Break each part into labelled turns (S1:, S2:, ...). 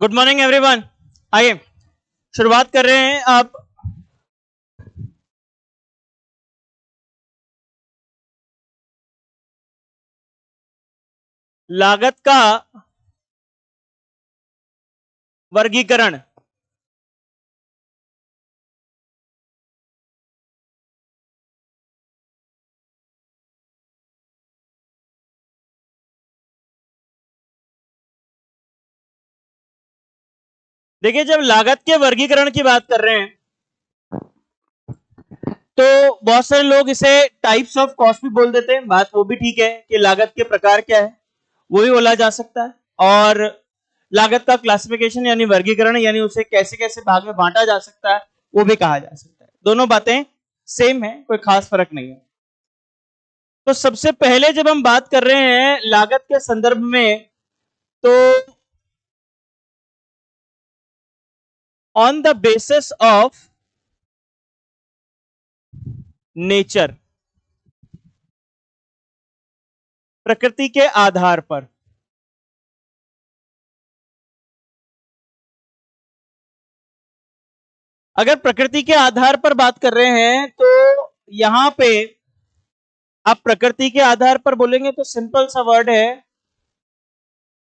S1: Good morning everyone. आइए शुरुआत कर रहे हैं। आप लागत का वर्गीकरण। देखिए, जब लागत के वर्गीकरण की बात कर रहे हैं तो बहुत सारे लोग इसे टाइप्स ऑफ कॉस्ट भी बोल देते हैं। बात वो भी ठीक है कि लागत के प्रकार क्या है वो भी बोला जा सकता है, और लागत का क्लासिफिकेशन यानी वर्गीकरण यानी उसे कैसे कैसे भाग में बांटा जा सकता है वो भी कहा जा सकता है। दोनों बातें सेम है, कोई खास फर्क नहीं है। तो सबसे पहले जब हम बात कर रहे हैं लागत के संदर्भ में, तो on the basis of nature, प्रकृति के आधार पर, अगर प्रकृति के आधार पर बात कर रहे हैं तो यहां पे आप प्रकृति के आधार पर बोलेंगे तो सिंपल सा वर्ड है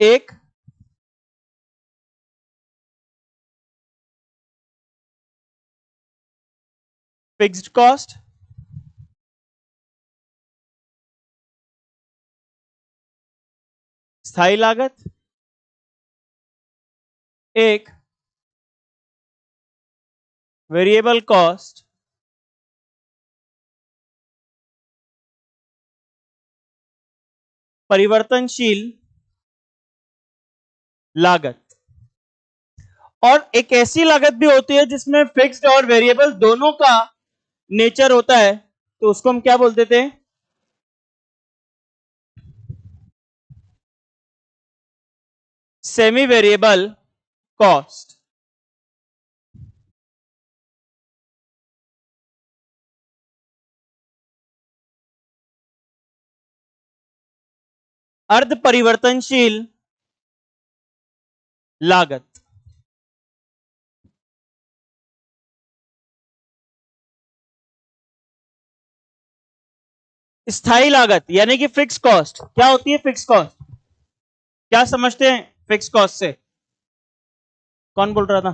S1: एक फिक्स्ड कॉस्ट, स्थायी लागत, एक वेरिएबल कॉस्ट, परिवर्तनशील लागत, और एक ऐसी लागत भी होती है जिसमें फिक्स्ड और वेरिएबल दोनों का नेचर होता है, तो उसको हम क्या बोलते थे? Semi variable cost. अर्ध परिवर्तनशील लागत। स्थायी लागत यानी कि फिक्स कॉस्ट। क्या होती है फिक्स कॉस्ट? क्या समझते हैं फिक्स कॉस्ट से? कौन बोल रहा था?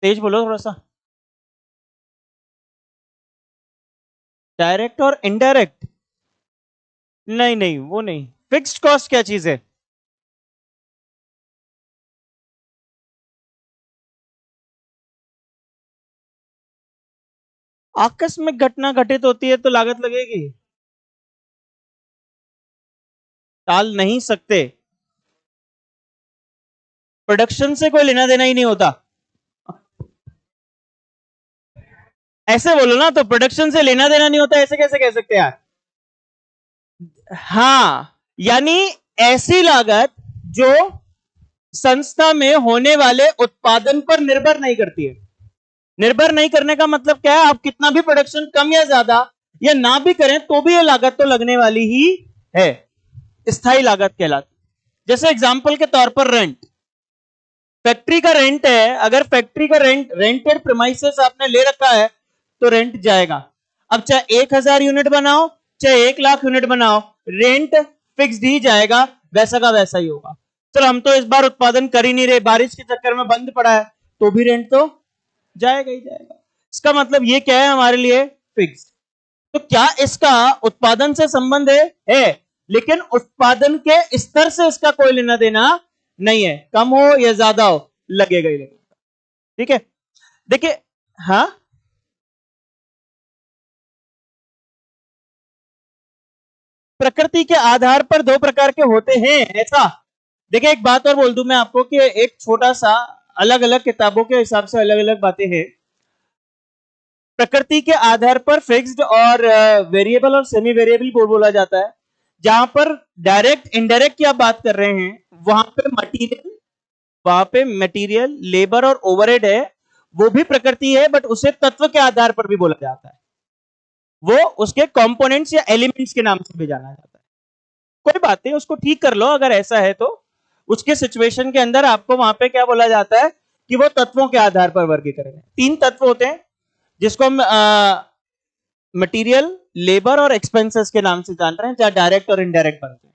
S1: तेज बोलो थोड़ा सा। डायरेक्ट और इनडायरेक्ट? नहीं नहीं, वो नहीं। फिक्स्ड कॉस्ट क्या चीज है? आकस्मिक घटना घटित होती है तो लागत लगेगी, टाल नहीं सकते। प्रोडक्शन से कोई लेना देना ही नहीं होता। ऐसे बोलो ना, तो प्रोडक्शन से लेना देना नहीं होता, ऐसे कैसे कह सकते यार? हाँ, यानी ऐसी लागत जो संस्था में होने वाले उत्पादन पर निर्भर नहीं करती है। निर्भर नहीं करने का मतलब क्या है? आप कितना भी प्रोडक्शन कम या ज्यादा या ना भी करें तो भी ये लागत तो लगने वाली ही है, स्थायी लागत कहलाती। जैसे एग्जांपल के तौर पर रेंट। फैक्ट्री का रेंट है, अगर फैक्ट्री का रेंटेड प्रीमाइसेस आपने ले रखा है तो रेंट जाएगा। अब चाहे 1000 यूनिट बनाओ चाहे 1,00,000 यूनिट बनाओ, रेंट फिक्स्ड ही जाएगा, वैसा का वैसा ही होगा। चलो हम तो इस बार उत्पादन कर ही नहीं रहे, बारिश के चक्कर में बंद पड़ा है, तो भी रेंट तो जाएगा ही जाएगा। इसका मतलब ये क्या है हमारे लिए? फिक्स्ड। तो क्या इसका उत्पादन से संबंध है? लेकिन उत्पादन के स्तर से इसका कोई लेना देना नहीं है, कम हो या ज्यादा हो लगेगा ही लगेगा। ठीक है, देखिए। हाँ, प्रकृति के आधार पर दो प्रकार के होते हैं ऐसा। देखिए, एक बात और बोल दूं मैं आपको कि एक छोटा सा, अलग अलग किताबों के हिसाब से अलग अलग बातें हैं। प्रकृति के आधार पर फिक्स्ड और वेरिएबल और सेमी वेरिएबल बोला जाता है। जहां पर डायरेक्ट इनडायरेक्ट की आप बात कर रहे हैं, वहां पे मटेरियल लेबर और ओवरहेड है, वो भी प्रकृति है, बट उसे तत्व के आधार पर भी बोला जाता है, वो उसके कंपोनेंट्स या एलिमेंट्स के नाम से भी जाना जाता है। कोई बात नहीं, उसको ठीक कर लो अगर ऐसा है तो। उसके सिचुएशन के अंदर आपको वहां पे क्या बोला जाता है कि वो तत्वों के आधार पर वर्गीकरण है। 3 तत्व होते हैं जिसको हम मटेरियल, लेबर और एक्सपेंसेस के नाम से जान रहे हैं, जहां डायरेक्ट और इनडायरेक्ट बनते हैं।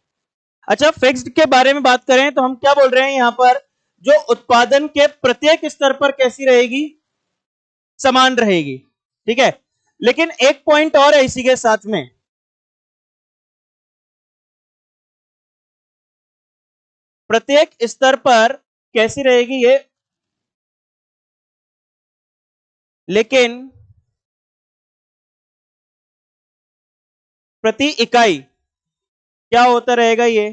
S1: अच्छा, फिक्स्ड के बारे में बात करें तो हम क्या बोल रहे हैं यहां पर, जो उत्पादन के प्रत्येक स्तर पर कैसी रहेगी, समान रहेगी, ठीक है। लेकिन एक पॉइंट और है इसी के साथ में, प्रत्येक स्तर पर कैसी रहेगी ये, लेकिन प्रति इकाई क्या होता रहेगा, ये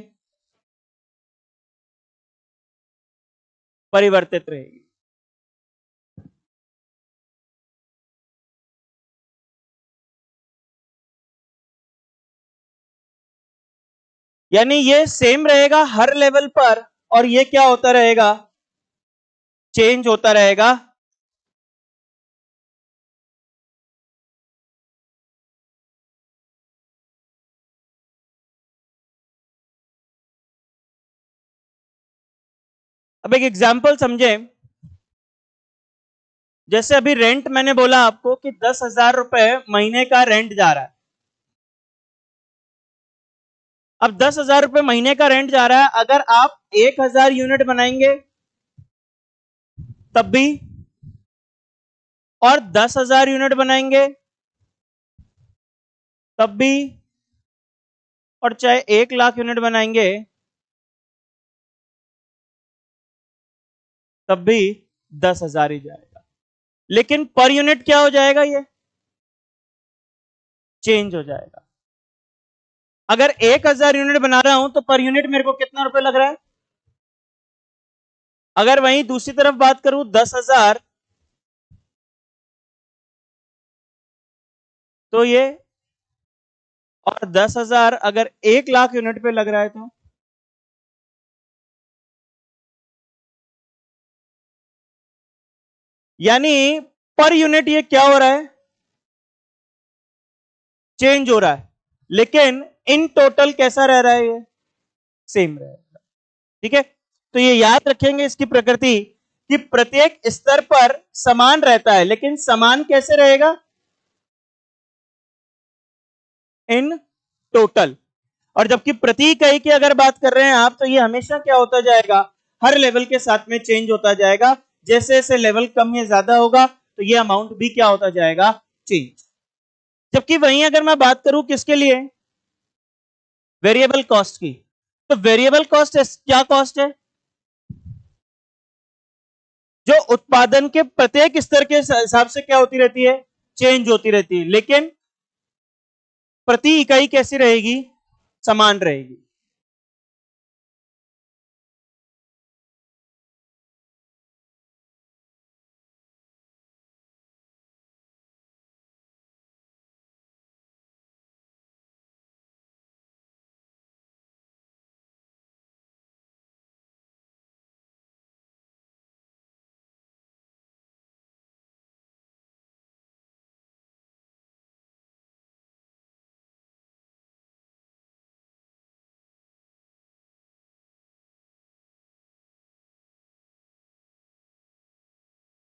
S1: परिवर्तित रहेगी। यानी ये सेम रहेगा हर लेवल पर, और ये क्या होता रहेगा, चेंज होता रहेगा। अब एक एग्जांपल समझे, जैसे अभी रेंट मैंने बोला आपको कि 10,000 रुपए महीने का रेंट जा रहा है। अब 10,000 रुपए महीने का रेंट जा रहा है, अगर आप 1,000 यूनिट बनाएंगे तब भी, और 10,000 यूनिट बनाएंगे तब भी, और चाहे 1,00,000 यूनिट बनाएंगे तब भी 10,000 ही जाएगा। लेकिन पर यूनिट क्या हो जाएगा, ये चेंज हो जाएगा। अगर 1,000 यूनिट बना रहा हूं तो पर यूनिट मेरे को कितना रुपए लग रहा है। अगर वहीं दूसरी तरफ बात करूं 10,000, तो ये, और 10,000 अगर 1,00,000 यूनिट पे लग रहा है तो, यानी पर यूनिट ये क्या हो रहा है, चेंज हो रहा है, लेकिन इन टोटल कैसा रह रहा है, ये सेम रह रहा है। ठीक है, तो ये याद रखेंगे इसकी प्रकृति, कि प्रत्येक स्तर पर समान रहता है, लेकिन समान कैसे रहेगा, इन टोटल। और जबकि प्रति इकाई की अगर बात कर रहे हैं आप, तो ये हमेशा क्या होता जाएगा, हर लेवल के साथ में चेंज होता जाएगा। जैसे जैसे लेवल कम या ज्यादा होगा तो ये अमाउंट भी क्या होता जाएगा, चेंज। जबकि वहीं अगर मैं बात करूं किसके लिए, वेरिएबल कॉस्ट की, तो वेरिएबल कॉस्ट क्या कॉस्ट है, जो उत्पादन के प्रत्येक स्तर के हिसाब से क्या होती रहती है, चेंज होती रहती है, लेकिन प्रति इकाई कैसी रहेगी, समान रहेगी।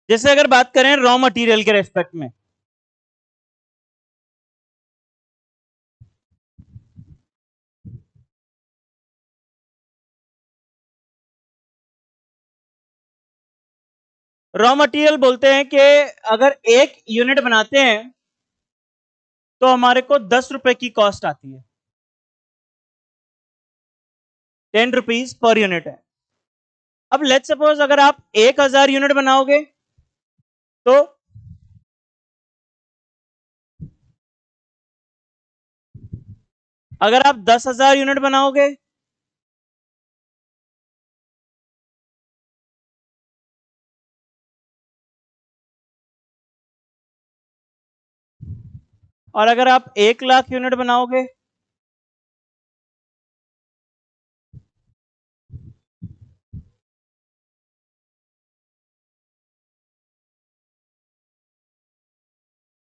S1: जैसे अगर बात करें रॉ मटेरियल के रेस्पेक्ट में, रॉ मटेरियल बोलते हैं कि अगर 1 यूनिट बनाते हैं तो हमारे को 10 रुपए की कॉस्ट आती है, 10 रुपीज पर यूनिट है। अब लेट सपोज अगर आप 1,000 यूनिट बनाओगे तो, अगर आप 10,000 यूनिट बनाओगे और अगर आप 1,00,000 यूनिट बनाओगे,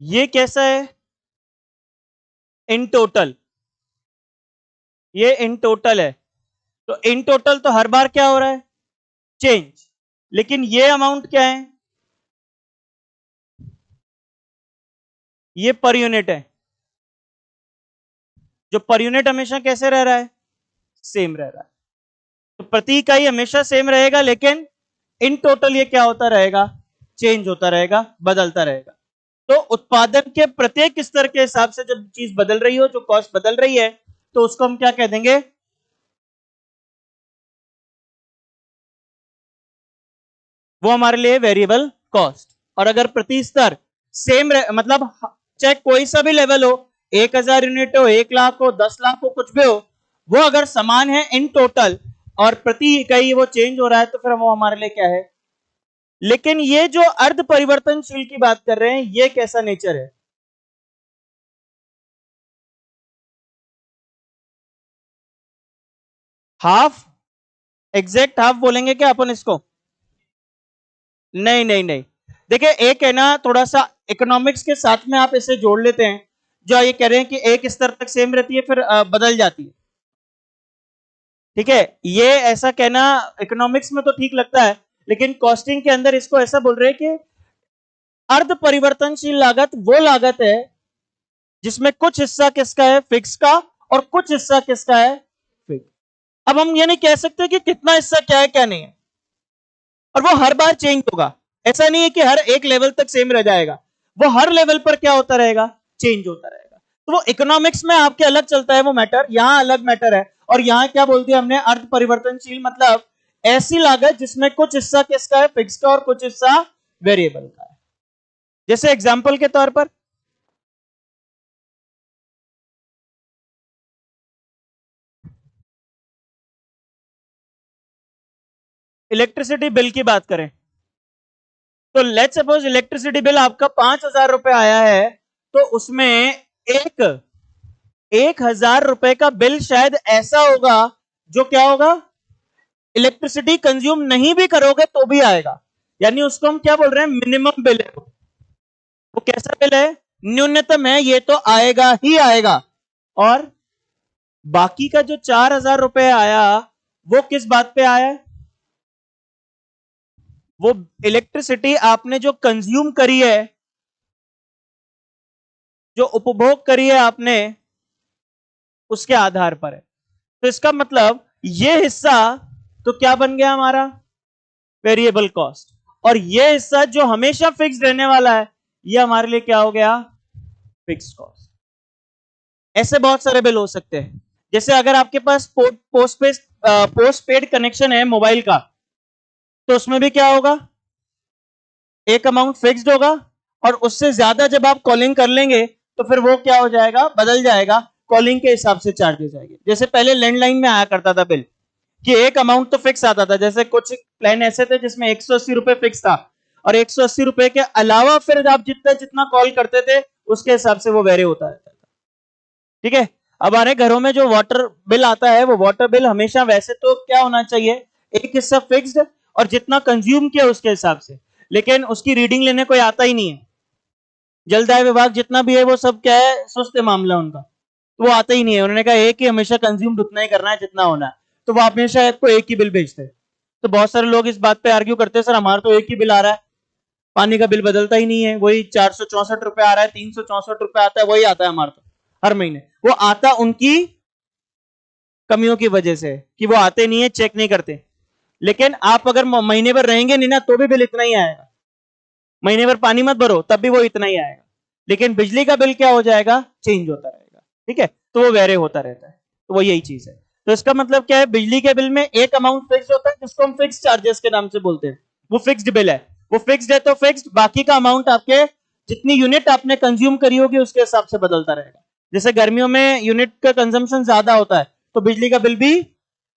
S1: ये कैसा है? इन टोटल, ये इन टोटल है, तो इन टोटल तो हर बार क्या हो रहा है? चेंज। लेकिन ये अमाउंट क्या है? ये पर यूनिट है। जो पर यूनिट हमेशा कैसे रह रहा है? सेम रह रहा है। तो प्रति इकाई हमेशा सेम रहेगा, लेकिन इन टोटल ये क्या होता रहेगा? चेंज होता रहेगा, बदलता रहेगा। तो उत्पादन के प्रत्येक स्तर के हिसाब से जब चीज बदल रही हो, जो कॉस्ट बदल रही है, तो उसको हम क्या कह देंगे? वो हमारे लिए वेरिएबल कॉस्ट। और अगर प्रति स्तर सेम मतलब चाहे कोई सा भी लेवल हो, 1000 यूनिट हो, 1 लाख हो, 10 लाख हो, कुछ भी हो, वो अगर समान है इन टोटल और प्रति इकाई वो चेंज हो रहा है, तो फिर वो हमारे लिए क्या है? लेकिन ये जो अर्ध परिवर्तनशील की बात कर रहे हैं, ये कैसा नेचर है? हाफ, एग्जैक्ट हाफ बोलेंगे क्या अपन इसको? नहीं नहीं नहीं, देखिए एक है ना, थोड़ा सा इकोनॉमिक्स के साथ में आप इसे जोड़ लेते हैं। जो ये कह रहे हैं कि एक स्तर तक सेम रहती है, फिर बदल जाती है। ठीक है, ये ऐसा कहना इकोनॉमिक्स में तो ठीक लगता है, लेकिन कॉस्टिंग के अंदर इसको ऐसा बोल रहे हैं कि अर्ध परिवर्तनशील लागत वो लागत है जिसमें कुछ हिस्सा किसका है? फिक्स का, और कुछ हिस्सा किसका है? फिक्स। अब हम ये नहीं कह सकते कि कितना हिस्सा क्या है क्या नहीं है, और वो हर बार चेंज होगा। ऐसा नहीं है कि हर एक लेवल तक सेम रह जाएगा, वो हर लेवल पर क्या होता रहेगा? चेंज होता रहेगा। तो वो इकोनॉमिक्स में आपके अलग चलता है वो मैटर, यहां अलग मैटर है। और यहां क्या बोल दिया हमने? अर्ध परिवर्तनशील मतलब ऐसी लागत जिसमें कुछ हिस्सा किसका है? फिक्स का, और कुछ हिस्सा वेरिएबल का है। जैसे एग्जाम्पल के तौर पर इलेक्ट्रिसिटी बिल की बात करें, तो लेट्स सपोज इलेक्ट्रिसिटी बिल आपका 5000 रुपए आया है, तो उसमें एक 1000 रुपए का बिल शायद ऐसा होगा जो क्या होगा? इलेक्ट्रिसिटी कंज्यूम नहीं भी करोगे तो भी आएगा। यानी उसको हम क्या बोल रहे हैं? मिनिमम बिल है वो कैसा बिल है? न्यूनतम है, ये तो आएगा ही आएगा। और बाकी का जो 4000 रुपए आया, वो किस बात पे आया? वो इलेक्ट्रिसिटी आपने जो कंज्यूम करी है, जो उपभोग करी है आपने, उसके आधार पर है। तो इसका मतलब ये हिस्सा तो क्या बन गया हमारा? Variable cost. और ये हिस्सा जो हमेशा फिक्स रहने वाला है, ये हमारे लिए क्या हो गया? Fix cost. ऐसे बहुत सारे बिल हो सकते हैं। जैसे अगर आपके पास पोस्ट पेड कनेक्शन है मोबाइल का, तो उसमें भी क्या होगा? एक अमाउंट फिक्स्ड होगा, और उससे ज्यादा जब आप कॉलिंग कर लेंगे, तो फिर वो क्या हो जाएगा? बदल जाएगा, कॉलिंग के हिसाब से चार्जेस आएंगे। जैसे पहले लैंडलाइन में आया करता था बिल कि एक अमाउंट तो फिक्स आता था, जैसे कुछ प्लान ऐसे थे जिसमें 180 रुपए फिक्स था, और 180 रुपए के अलावा फिर आप जितना जितना कॉल करते थे उसके हिसाब से वो वेरी होता रहता था। ठीक है, अब हमारे घरों में जो वाटर बिल आता है, वो वाटर बिल हमेशा वैसे तो क्या होना चाहिए? एक हिस्सा फिक्स्ड और जितना कंज्यूम किया उसके हिसाब से। लेकिन उसकी रीडिंग लेने कोई आता ही नहीं है। जलदाय विभाग जितना भी है वो सब क्या है? सुस्त है मामला उनका, तो वो आता ही नहीं है। उन्होंने कहा एक ही हमेशा कंज्यूम उतना ही करना है जितना होना है, तो वो हमेशा आपको एक ही बिल भेजते हैं। तो बहुत सारे लोग इस बात पे आर्ग्यू करते हैं, सर हमारा तो एक ही बिल आ रहा है, पानी का बिल बदलता ही नहीं है, वही 464 रुपए आ रहा है, 364 रुपए आता है, वही आता है हमारा तो हर महीने। वो आता उनकी कमियों की वजह से कि वो आते नहीं है, चेक नहीं करते। लेकिन आप अगर महीने भर रहेंगे नहीं ना, तो भी बिल इतना ही आएगा। महीने भर पानी मत भरो, तब भी वो इतना ही आएगा। लेकिन बिजली का बिल क्या हो जाएगा? चेंज होता रहेगा। ठीक है, तो वो वेरे होता रहता है। तो वो यही चीज है। तो इसका मतलब क्या है? बिजली के बिल में एक अमाउंट फिक्स होता है जिसको हम फिक्स चार्जेस के नाम से बोलते हैं, वो फिक्स्ड बिल है। वो फिक्स्ड है तो फिक्स्ड, बाकी का अमाउंट आपके जितनी यूनिट आपने कंज्यूम करी होगी उसके हिसाब से बदलता रहेगा। जैसे गर्मियों में यूनिट का कंजम्पशन ज्यादा होता है, तो बिजली का बिल भी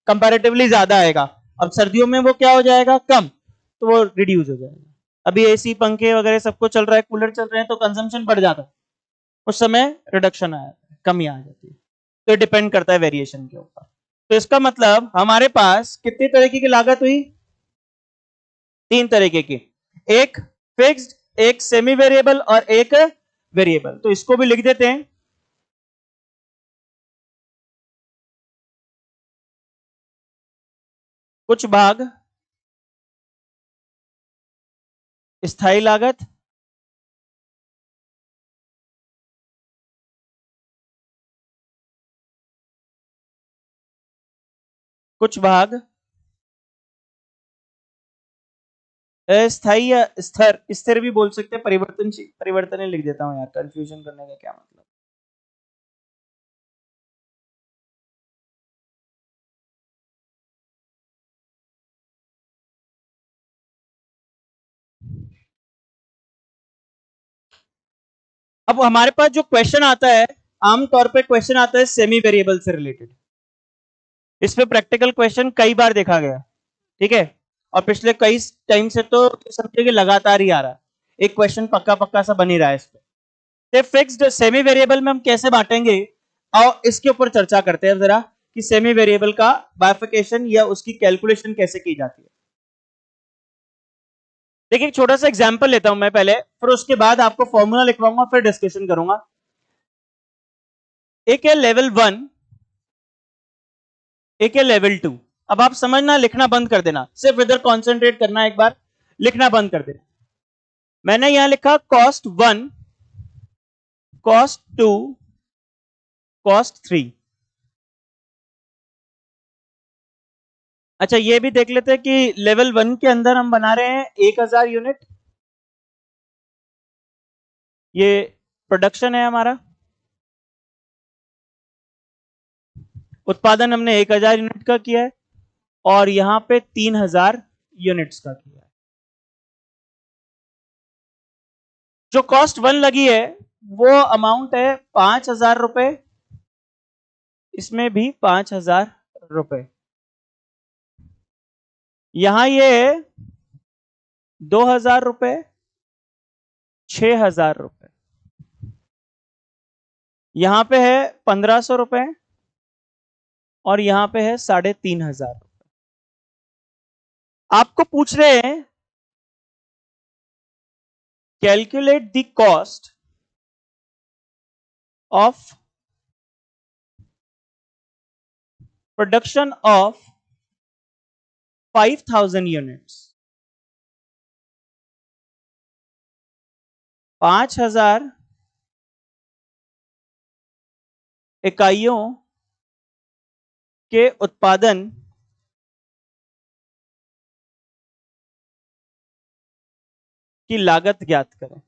S1: कंपैरेटिवली ज्यादा आएगा। अब सर्दियों में वो क्या हो जाएगा? कम, तो वो रिड्यूस हो जाएगा। अभी एसी पंखे वगैरह सबको चल रहा है, कूलर चल रहे हैं, तो कंजम्पशन बढ़ जाता है, उस समय रिडक्शन आया, कमी आ जाती है। तो डिपेंड करता है वेरिएशन के ऊपर। तो इसका मतलब हमारे पास कितनी तरीके की लागत हुई? 3 तरीके की, एक फिक्स्ड, एक सेमी वेरिएबल और एक वेरिएबल। तो इसको भी लिख देते हैं। कुछ भाग स्थायी लागत, कुछ भाग अस्थायी या स्थिर, स्थिर भी बोल सकते हैं, परिवर्तनशील, परिवर्तन लिख देता हूं यार, कंफ्यूजन करने का क्या मतलब। अब हमारे पास जो क्वेश्चन आता है, आमतौर पे क्वेश्चन आता है सेमी वेरिएबल से रिलेटेड। इस पे प्रैक्टिकल क्वेश्चन कई बार देखा गया, ठीक है, और पिछले कई टाइम से तो समझिए कि लगातार ही आ रहा है, एक क्वेश्चन पक्का पक्का सा बन ही रहा है इस पे। फिक्स्ड सेमी वेरिएबल में हम कैसे बांटेंगे, और इसके ऊपर चर्चा करते हैं जरा कि सेमी वेरिएबल का बाइफिकेशन या उसकी कैलकुलेशन कैसे की जाती है। देखिए एक छोटा सा एग्जांपल लेता हूं मैं पहले, फिर उसके बाद आपको फॉर्मूला लिखवाऊंगा, फिर डिस्कशन करूंगा। एक है लेवल 1, एक है लेवल 2। अब आप समझना, लिखना बंद कर देना, सिर्फ इधर कॉन्सेंट्रेट करना, एक बार लिखना बंद कर देना। मैंने यहां लिखा कॉस्ट 1, कॉस्ट 2, कॉस्ट 3। अच्छा ये भी देख लेते हैं कि लेवल 1 के अंदर हम बना रहे हैं 1000 यूनिट, ये प्रोडक्शन है हमारा, उत्पादन हमने 1000 यूनिट का किया है, और यहां पे 3000 यूनिट्स का किया है। जो कॉस्ट 1 लगी है वो अमाउंट है 5000 रुपए, इसमें भी 5000 रुपए, यहां ये 2000 रुपए, 6000 रुपए, यहां पे है 1500 रुपए, और यहां पे है 3500 रुपए। आपको पूछ रहे हैं calculate the cost of production of 5000 units. 5000 इकाइयों के उत्पादन की लागत ज्ञात करें।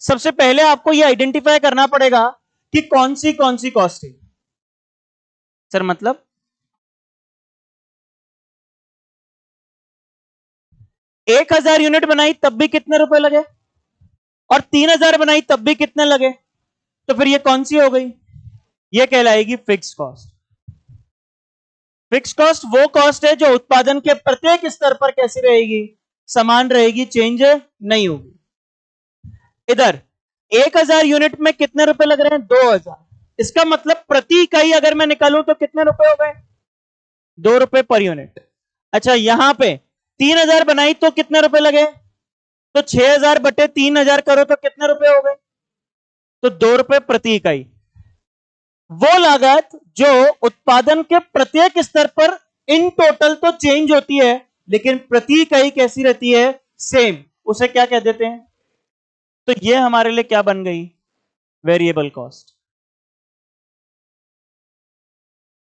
S1: सबसे पहले आपको यह आइडेंटिफाई करना पड़ेगा कि कौन सी कॉस्ट है। सर मतलब 1000 यूनिट बनाई तब भी कितने रुपए लगे, और 3000 बनाई तब भी कितने लगे, तो फिर ये कौन सी हो गई, ये कहलाएगी फिक्स कॉस्ट। फिक्स कॉस्ट वो कॉस्ट है जो उत्पादन के प्रत्येक स्तर पर कैसी रहेगी, समान रहेगी, चेंज नहीं होगी। इधर 1000 यूनिट में कितने रुपए लग रहे हैं, 2000। इसका मतलब प्रति इकाई अगर मैं निकालूं तो कितने रुपए हो गए, 2 रुपए पर यूनिट। अच्छा यहां पे 3000 बनाई तो कितने रुपए लगे, तो 6000 बटे 3000 करो तो कितने रुपए हो गए, तो 2 रुपए प्रति इकाई। वो लागत जो उत्पादन के प्रत्येक स्तर पर इन टोटल तो चेंज होती है, लेकिन प्रति इकाई कैसी रहती है, सेम, उसे क्या कह देते हैं, तो ये हमारे लिए क्या बन गई, वेरिएबल कॉस्ट।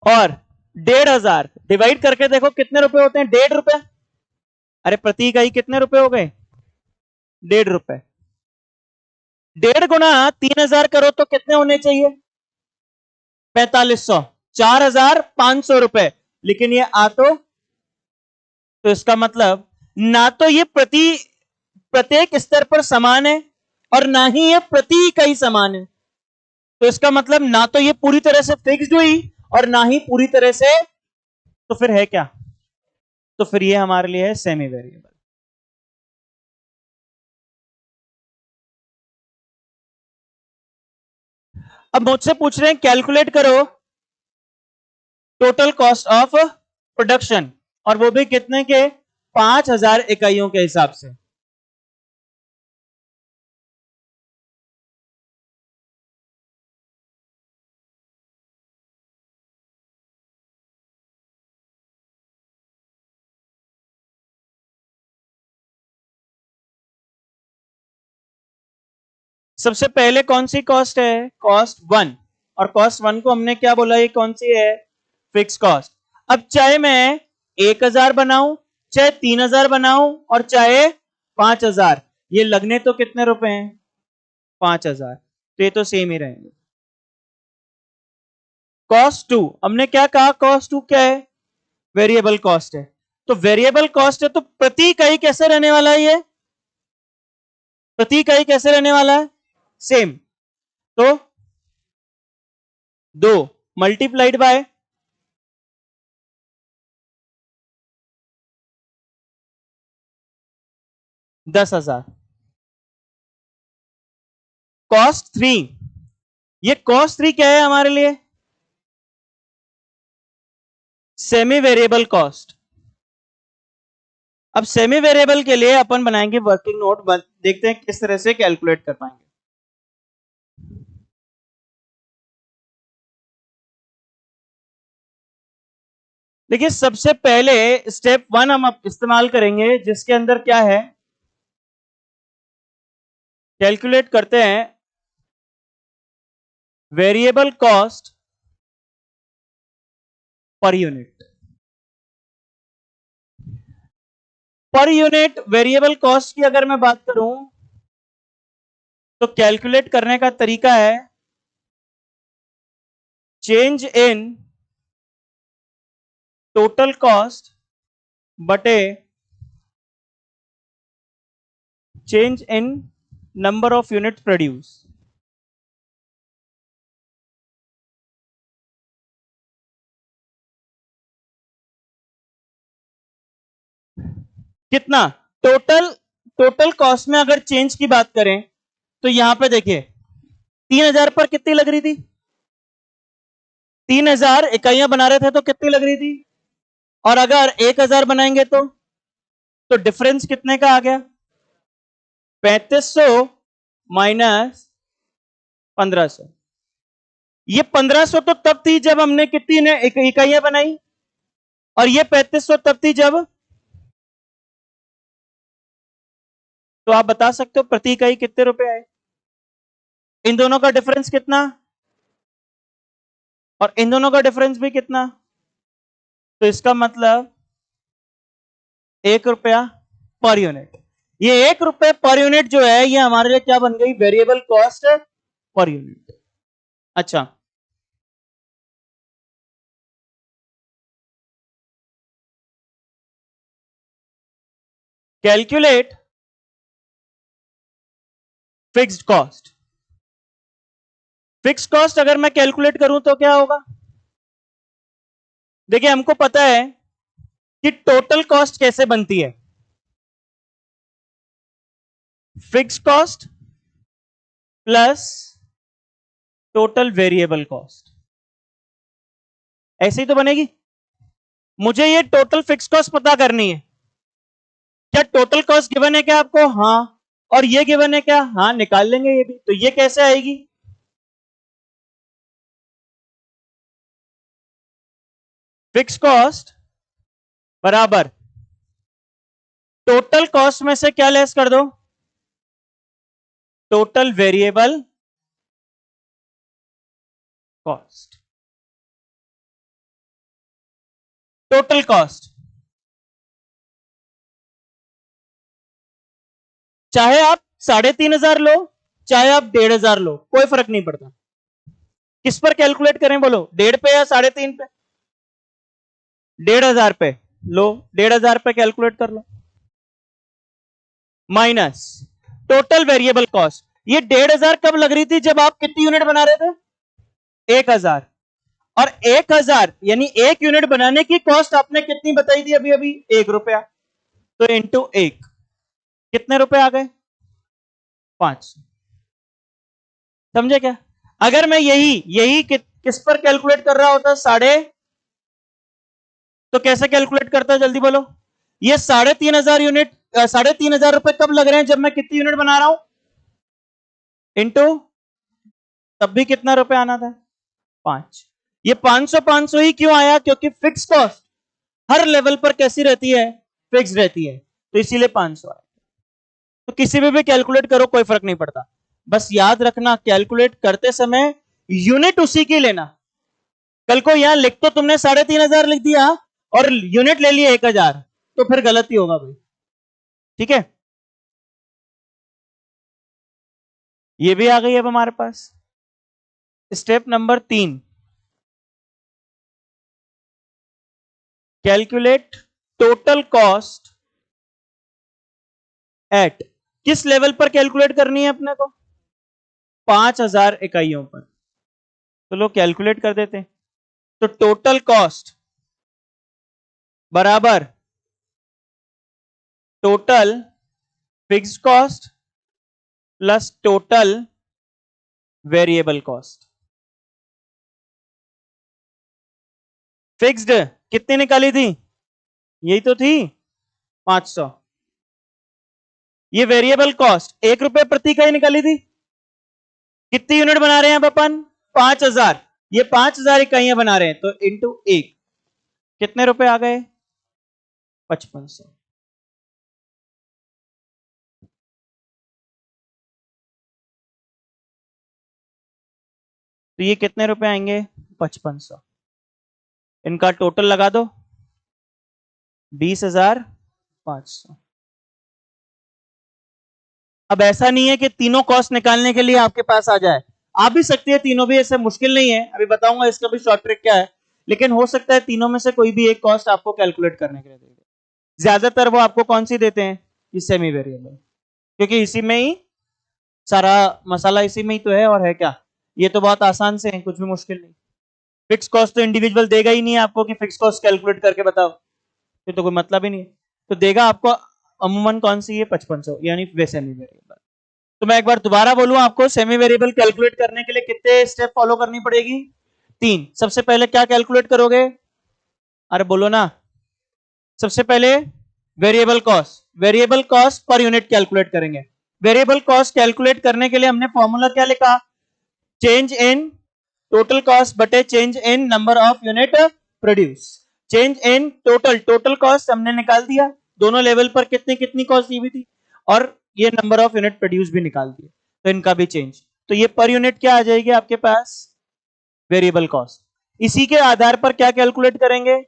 S1: और 1500 डिवाइड करके देखो कितने रुपए होते हैं, 1.5 रुपए। अरे प्रति इकाई कितने रुपए हो गए, 1.5 रुपए। 1.5 गुना 3000 करो तो कितने होने चाहिए, 4500, 4500 रुपए। लेकिन ये ऑटो, तो इसका मतलब ना तो ये प्रत्येक स्तर पर समान है, और ना ही ये प्रति इकाई समान है। तो इसका मतलब ना तो ये पूरी तरह से फिक्स्ड हुई, और ना ही पूरी तरह से, तो फिर है क्या, तो फिर ये हमारे लिए है सेमी वेरिएबल। अब मुझसे पूछ रहे हैं कैलकुलेट करो टोटल कॉस्ट ऑफ प्रोडक्शन, और वो भी कितने के, 5000 इकाइयों के हिसाब से। सबसे पहले कौन सी कॉस्ट है? कॉस्ट 1। और कॉस्ट 1 को हमने क्या बोला? ये कौन सी है? Fix cost. अब चाहे मैं 1000 बनाऊं, चाहे 3000 बनाऊं और चाहे 5000, ये लगने तो कितने रुपए हैं? 5000। तो ये तो सेम ही रहेंगे। कॉस्ट 2 हमने क्या कहा? कॉस्ट 2 क्या है? वेरिएबल कॉस्ट है। तो वेरिएबल कॉस्ट है तो प्रति इकाई कैसे रहने वाला है? ये प्रति इकाई कैसे रहने वाला है? सेम। तो 2 मल्टीप्लाइड बाय 10,000। कॉस्ट 3, ये कॉस्ट 3 क्या है हमारे लिए? Semi variable cost. अब सेमी वेरिएबल के लिए अपन बनाएंगे वर्किंग नोट, देखते हैं किस तरह से कैलकुलेट कर पाएंगे। देखिए सबसे पहले स्टेप 1 हम इस्तेमाल करेंगे जिसके अंदर क्या है, कैलकुलेट करते हैं variable cost per unit. Per unit variable cost की अगर मैं बात करूं तो कैलकुलेट करने का तरीका है चेंज इन टोटल कॉस्ट बटे change in number of unit produce. कितना? टोटल कॉस्ट में अगर चेंज की बात करें तो यहां पे देखिए 3000 पर कितनी लग रही थी? 3000 इकाइयां बना रहे थे तो कितनी लग रही थी? और अगर 1000 बनाएंगे तो डिफरेंस कितने का आ गया? 3500 माइनस 1500। ये 1500 तो तब थी जब हमने कितनी इकाइयां बनाई, और ये 3500 तब थी जब। तो आप बता सकते हो प्रति इकाई कितने रुपए आए? इन दोनों का डिफरेंस कितना और इन दोनों का डिफरेंस भी कितना? तो इसका मतलब 1 रुपया पर यूनिट। ये 1 रुपए पर यूनिट जो है ये हमारे लिए क्या बन गई? Variable cost per unit. अच्छा, calculate fixed cost. Fixed cost अगर मैं कैलकुलेट करूं तो क्या होगा? देखिए हमको पता है कि टोटल कॉस्ट कैसे बनती है। Fixed cost plus total variable cost, ऐसे ही तो बनेगी। मुझे ये टोटल फिक्स्ड कॉस्ट पता करनी है। क्या टोटल कॉस्ट गिवन है क्या आपको? हाँ। और ये गिवन है क्या? हाँ, निकाल लेंगे ये भी। तो ये कैसे आएगी? फिक्स्ड कॉस्ट बराबर टोटल कॉस्ट में से क्या लेस कर दो? Total variable cost. Total cost चाहे आप 3500 लो, चाहे आप 1500 लो, कोई फर्क नहीं पड़ता। किस पर कैलकुलेट करें बोलो? 1.5 पे या 3.5 पे? 1500 पे लो, 1500 पे कैलकुलेट कर लो, माइनस टोटल वेरिएबल कॉस्ट। ये 1500 कब लग रही थी? जब आप कितनी यूनिट बना रहे थे? 1000। और 1000 यानी 1 यूनिट बनाने की कॉस्ट आपने कितनी बताई थी अभी अभी? 1 रुपया। तो इंटू 1 कितने रुपए आ गए? 5। समझे क्या? अगर मैं यही किस पर कैलकुलेट कर रहा होता? साढ़े, तो कैसे कैलकुलेट करता? जल्दी बोलो। ये 3,500 यूनिट 3,500 रुपए कब लग रहे हैं? जब मैं कितनी यूनिट बना रहा हूं इंटू, तब भी कितना रुपए आना था? 5। ये 500 ही क्यों आया? क्योंकि फिक्स कॉस्ट हर लेवल पर कैसी रहती है? फिक्स रहती है, तो इसीलिए 500 आया। तो किसी भी कैलकुलेट करो, कोई फर्क नहीं पड़ता। बस याद रखना कैलकुलेट करते समय यूनिट उसी की लेना। कल को यहां लिख तो तुमने 3,500 लिख दिया और यूनिट ले लिया 1,000, तो फिर गलत ही होगा भाई। ठीक है, ये भी आ गई अब हमारे पास। Step number 3, calculate total cost at. किस लेवल पर कैलकुलेट करनी है अपने को? 5,000 इकाइयों पर। तो लोग कैलकुलेट कर देते हैं। तो टोटल कॉस्ट बराबर total fixed cost plus total variable cost. Fixed कितनी निकाली थी? यही तो थी 500। ये वेरिएबल कॉस्ट 1 रुपए प्रति इकाई निकाली थी। कितनी यूनिट बना रहे हैं अब अपन? 5,000। ये 5,000 इकाइयां बना रहे हैं, तो इंटू 1 कितने रुपए आ गए? 5500। तो ये कितने रुपए आएंगे? 5500। इनका टोटल लगा दो, 20,500। अब ऐसा नहीं है कि तीनों कॉस्ट निकालने के लिए आपके पास आ जाए, आ भी सकती है तीनों भी, ऐसे मुश्किल नहीं है। अभी बताऊंगा इसका भी शॉर्ट ट्रिक क्या है, लेकिन हो सकता है तीनों में से कोई भी एक कॉस्ट आपको कैलकुलेट करने के लिए दे दे। ज्यादातर वो आपको कौन सी देते हैं? ये सेमी वेरिएबल, क्योंकि इसी में ही सारा मसाला, इसी में ही तो है। और है क्या, ये तो बहुत आसान से है, कुछ भी मुश्किल नहीं। फिक्स कॉस्ट तो इंडिविजुअल देगा ही नहीं आपको कि फिक्स कॉस्ट कैलकुलेट करके बताओ, ये तो कोई मतलब ही नहीं है। तो देगा आपको अमूमन कौन सी है? 5500, यानी वे सेमी वेरिएबल। तो मैं एक बार दोबारा बोलूं, आपको सेमी वेरिएबल कैलकुलेट करने के लिए कितने स्टेप फॉलो करनी पड़ेगी? 3। सबसे पहले क्या कैलकुलेट करोगे? अरे बोलो ना। सबसे पहले variable cost per unit calculate करेंगे। वेरिएबल कॉस्ट कैलकुलेट करने के लिए हमने फॉर्मूला क्या लिखा? चेंज इन टोटल कॉस्ट बटे change in number of unit produce. Change in total cost हमने निकाल दिया, दोनों लेवल पर कितनी कितनी कॉस्ट दी हुई थी, और ये नंबर ऑफ यूनिट प्रोड्यूस भी निकाल दिया, तो इनका भी चेंज। तो ये पर यूनिट क्या आ जाएगी आपके पास? Variable cost. इसी के आधार पर क्या कैलकुलेट करेंगे?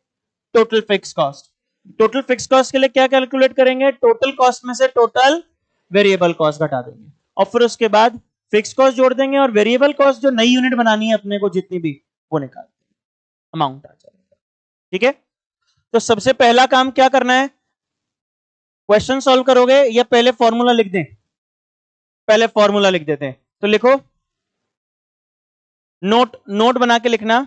S1: Total fix cost. Total fix cost के लिए क्या कैलकुलेट करेंगे? टोटल कॉस्ट में से टोटल वेरिएबल कॉस्ट घटा देंगे, और फिर उसके बाद फिक्स कॉस्ट जोड़ देंगे, और वेरिएबल कॉस्ट जो नई यूनिट बनानी है अपने को जितनी भी, वो निकाल देंगे, अमाउंट आ जाएगा। ठीक है, तो सबसे पहला काम क्या करना है? क्वेश्चन सॉल्व करोगे या पहले फॉर्मूला लिख दें? पहले फॉर्मूला लिख देते हैं, तो लिखो, नोट नोट बना के लिखना।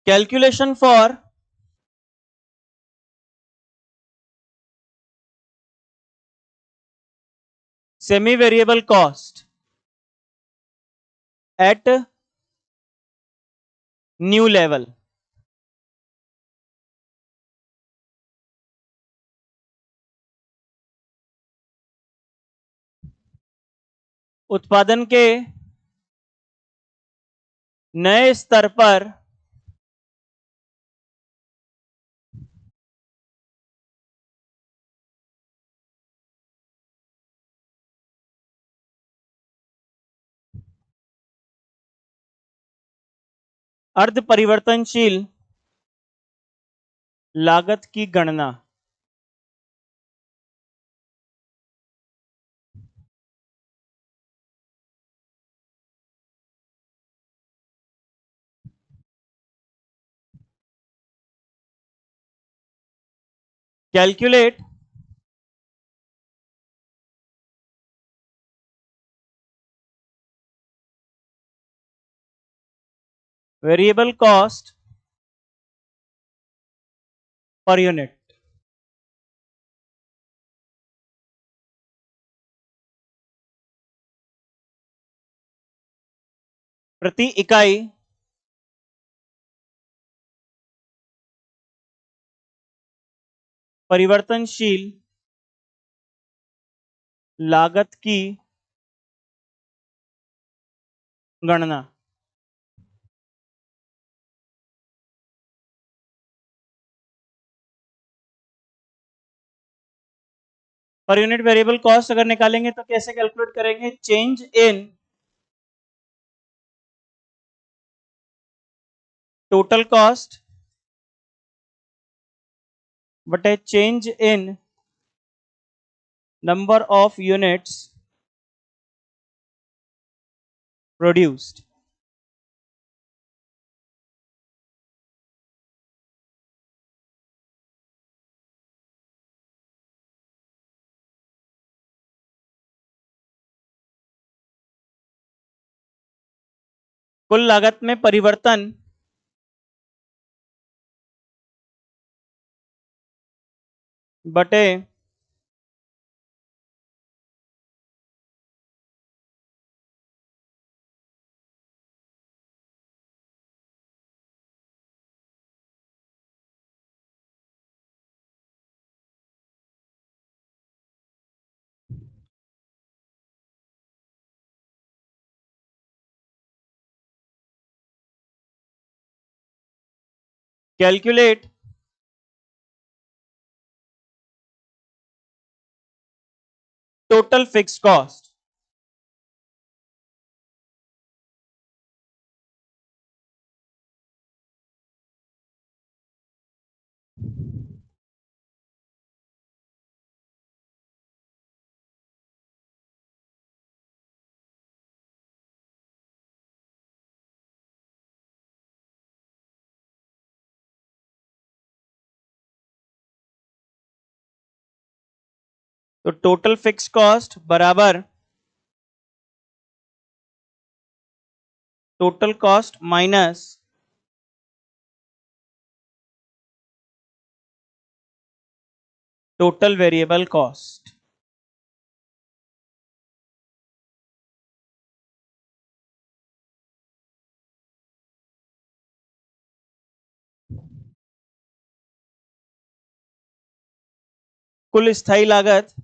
S1: Calculation for semi variable cost at new level. उत्पादन के नए स्तर पर अर्ध परिवर्तनशील लागत की गणना। Calculate variable cost per unit. प्रति इकाई परिवर्तनशील लागत की गणना। पर यूनिट वेरिएबल कॉस्ट अगर निकालेंगे तो कैसे कैलकुलेट करेंगे? चेंज इन टोटल कॉस्ट बटे change in number of units produced. कुल लागत में परिवर्तन बटे कैलकुलेट टोटल फिक्स कॉस्ट। तो टोटल फिक्स कॉस्ट बराबर total cost minus total variable cost. कुल स्थायी लागत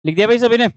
S1: लिख दिया भाई सभी ने?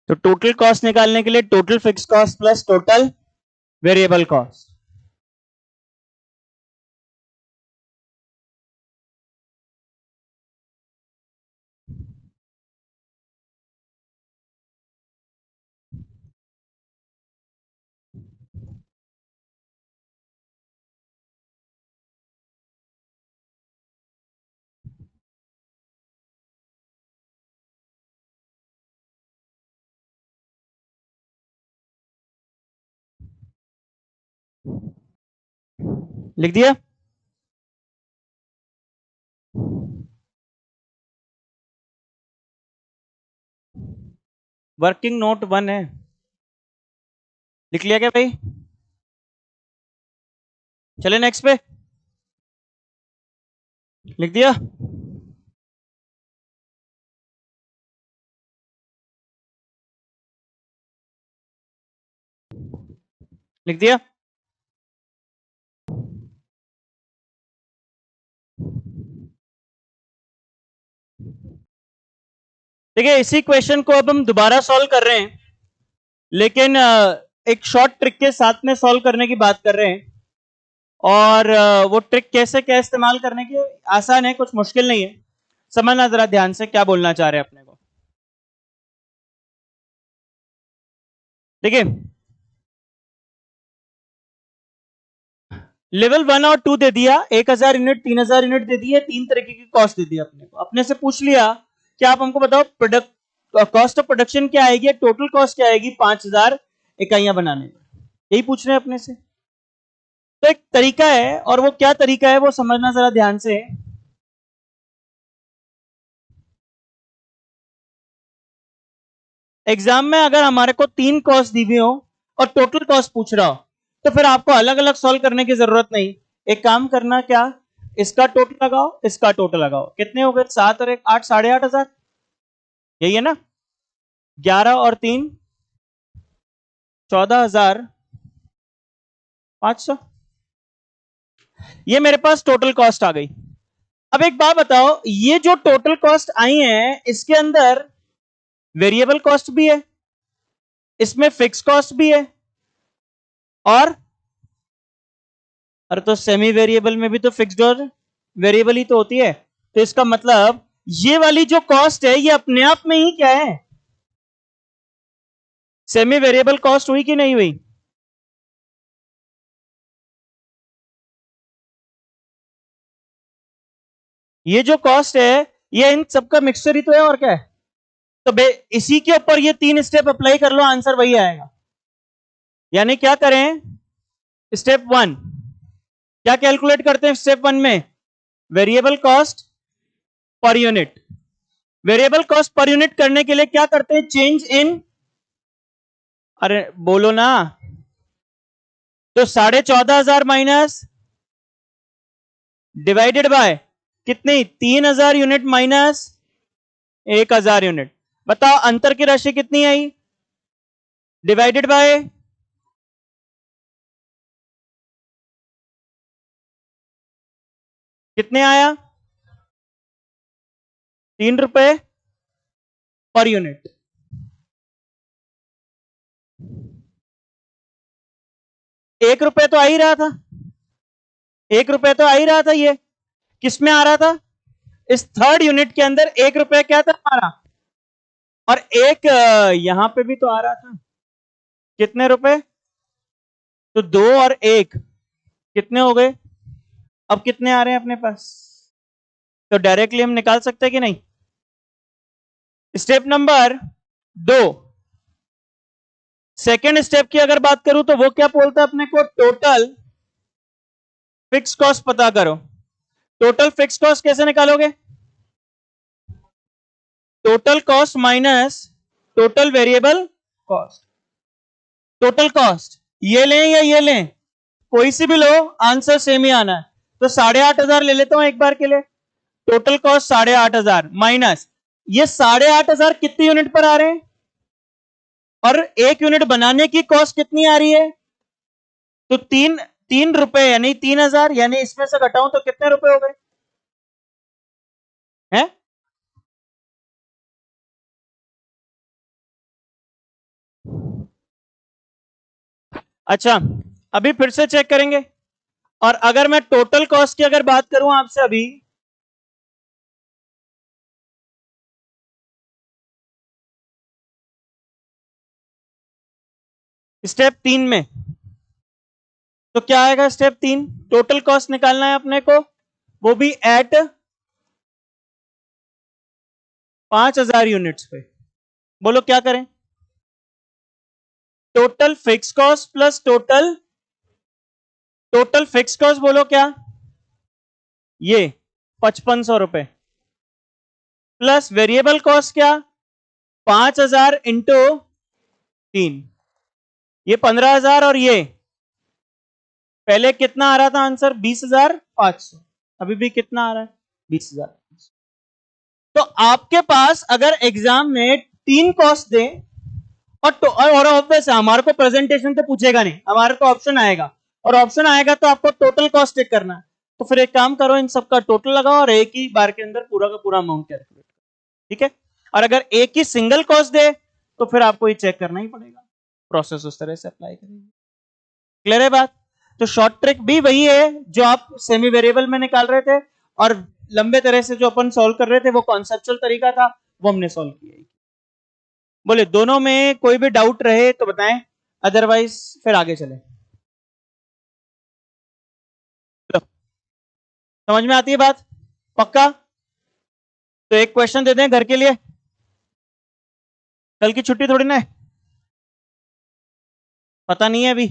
S1: तो टोटल कॉस्ट निकालने के लिए total fix cost plus total variable cost. लिख दिया? वर्किंग नोट 1 है, लिख लिया क्या भाई? चले नेक्स्ट पे, लिख दिया। लिख दिया। देखिए इसी क्वेश्चन को अब हम दोबारा सॉल्व कर रहे हैं, लेकिन एक शॉर्ट ट्रिक के साथ में सॉल्व करने की बात कर रहे हैं। और वो ट्रिक कैसे क्या इस्तेमाल करने की, आसान है, कुछ मुश्किल नहीं है। समझना जरा ध्यान से क्या बोलना चाह रहे हैं अपने को। देखिए लेवल 1 और 2 दे दिया, 1000 यूनिट 3000 यूनिट दे दिए, 3 तरीके की कॉस्ट दे दी अपने को। अपने से पूछ लिया कि आप हमको बताओ प्रोडक्ट कॉस्ट ऑफ प्रोडक्शन क्या आएगी, टोटल कॉस्ट क्या आएगी 5000 इकाइयां बनाने में, यही पूछ रहे हैं अपने से। तो एक तरीका है, और वो क्या तरीका है वो समझना जरा ध्यान से। एग्जाम में अगर हमारे को 3 कॉस्ट दी हुई हो और टोटल कॉस्ट पूछ रहा हो, तो फिर आपको अलग अलग सॉल्व करने की जरूरत नहीं। एक काम करना, क्या इसका टोटल लगाओ, इसका टोटल लगाओ, कितने हो गए 7 और 1 8, 8500, यही है ना। 11 और 3 14500, ये मेरे पास टोटल कॉस्ट आ गई। अब एक बात बताओ, ये जो टोटल कॉस्ट आई है इसके अंदर वेरिएबल कॉस्ट भी है, इसमें फिक्स कॉस्ट भी है, और तो सेमी वेरिएबल में भी तो फिक्स्ड और वेरिएबल ही तो होती है। तो इसका मतलब ये वाली जो कॉस्ट है ये अपने आप में ही क्या है, सेमी वेरिएबल कॉस्ट हुई कि नहीं हुई? ये जो कॉस्ट है ये इन सबका मिक्सचर ही तो है, और क्या है। तो इसी के ऊपर ये 3 स्टेप अप्लाई कर लो, आंसर वही आएगा। यानी क्या करें, स्टेप 1 क्या कैलकुलेट करते हैं, स्टेप 1 में variable cost per unit. Variable cost per unit करने के लिए क्या करते हैं, चेंज इन, अरे बोलो ना, तो 14,500 माइनस डिवाइडेड बाय कितनी, 3000 यूनिट माइनस 1000 यूनिट। बताओ अंतर की राशि कितनी आई, डिवाइडेड बाय कितने आया, 3 रुपए पर यूनिट। ₹1 तो आ ही रहा था, ₹1 तो आ ही रहा था। ये किस में आ रहा था, इस थर्ड यूनिट के अंदर ₹1 क्या था हमारा, और एक यहां पे भी तो आ रहा था, कितने रुपए, तो 2 और 1 कितने हो गए। अब कितने आ रहे हैं अपने पास, तो डायरेक्टली हम निकाल सकते हैं कि नहीं। स्टेप नंबर 2, सेकेंड स्टेप की अगर बात करूं तो वो क्या बोलता है अपने को, टोटल फिक्स कॉस्ट पता करो। टोटल फिक्स कॉस्ट कैसे निकालोगे, total cost minus total variable cost. Total cost ये लें या ये लें, कोई सी भी लो, आंसर सेम ही आना है। तो 8,500 ले लेता हूं एक बार के लिए। टोटल कॉस्ट 8,500 माइनस ये 8,500 कितनी यूनिट पर आ रहे हैं, और 1 यूनिट बनाने की कॉस्ट कितनी आ रही है, तो 3 रुपए, यानी 3,000, यानी इसमें से घटाऊं तो कितने रुपए हो गए हैं। अच्छा अभी फिर से चेक करेंगे, और अगर मैं टोटल कॉस्ट की अगर बात करूं आपसे अभी, स्टेप 3 में, तो क्या आएगा स्टेप 3, टोटल कॉस्ट निकालना है अपने को, वो भी एट 5,000 यूनिट्स पे। बोलो क्या करें, total fix cost plus total fix cost बोलो क्या, ये 5500 रुपए, प्लस वेरिएबल कॉस्ट क्या 5,000 इंटू 3, ये 15,000 और ये पहले कितना आ रहा था आंसर 20,500, अभी भी कितना आ रहा है 20,000। तो आपके पास अगर एग्जाम में 3 कॉस्ट दे और ऑब्वियस है हमारे को प्रेजेंटेशन तो पूछेगा नहीं, हमारे को ऑप्शन आएगा और ऑप्शन आएगा तो आपको टोटल कॉस्ट चेक करना है। तो फिर एक काम करो, इन सबका टोटल लगाओ और एक ही बार के अंदर पूरा का पूरा अमाउंट कैलकुलेट करो, ठीक है। और अगर एक ही सिंगल कॉस्ट दे तो फिर आपको ये चेक करना ही पड़ेगा, प्रोसेस उस तरह से अप्लाई करेंगे। क्लियर है बात? तो शॉर्ट ट्रिक भी वही है जो आप सेमी वेरिएबल में निकाल रहे थे, और लंबे तरह से जो अपन सॉल्व कर रहे थे वो कॉन्सेप्चुअल तरीका था, वो हमने सॉल्व किया। बोले दोनों में कोई भी डाउट रहे तो बताएं, अदरवाइज फिर आगे चले। समझ में आती है बात? पक्का? तो एक क्वेश्चन दे दें घर के लिए, कल की छुट्टी थोड़ी ना है, पता नहीं है अभी,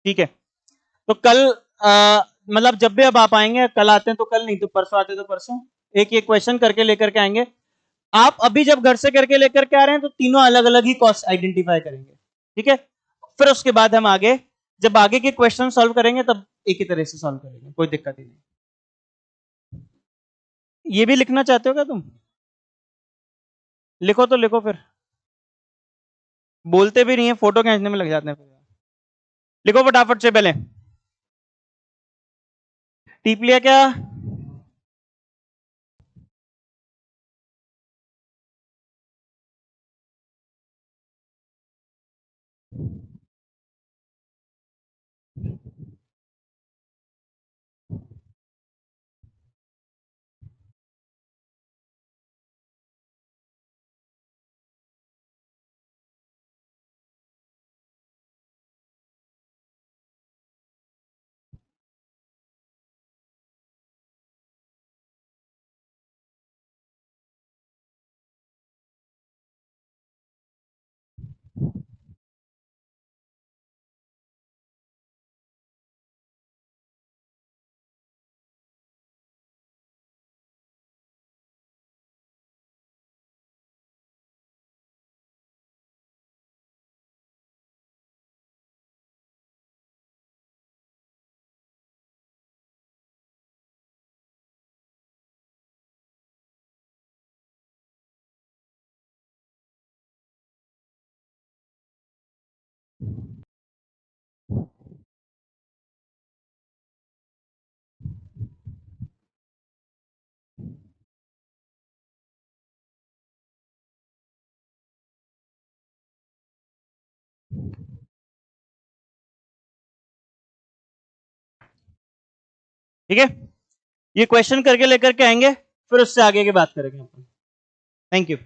S1: ठीक है। तो कल मतलब जब भी अब आप आएंगे, कल आते हैं तो कल, नहीं तो परसों आते तो परसों, एक एक क्वेश्चन करके लेकर के आएंगे। आप अभी जब घर से करके लेकर के आ रहे हैं तो तीनों अलग अलग ही कॉस्ट आइडेंटिफाई करेंगे, ठीक है। फिर उसके बाद हम आगे जब आगे के क्वेश्चन सॉल्व करेंगे तब एक ही तरह से सॉल्व करेंगे, कोई दिक्कत ही नहीं। ये भी लिखना चाहते हो क्या तुम? लिखो तो लिखो, फिर बोलते भी नहीं है, फोटो खींचने में लग जाते हैं फिर। लिखो फटाफट से पहले। टीप लिया क्या? ठीक है, ये क्वेश्चन करके लेकर के आएंगे, फिर उससे आगे की बात करेंगे अपन। Thank you.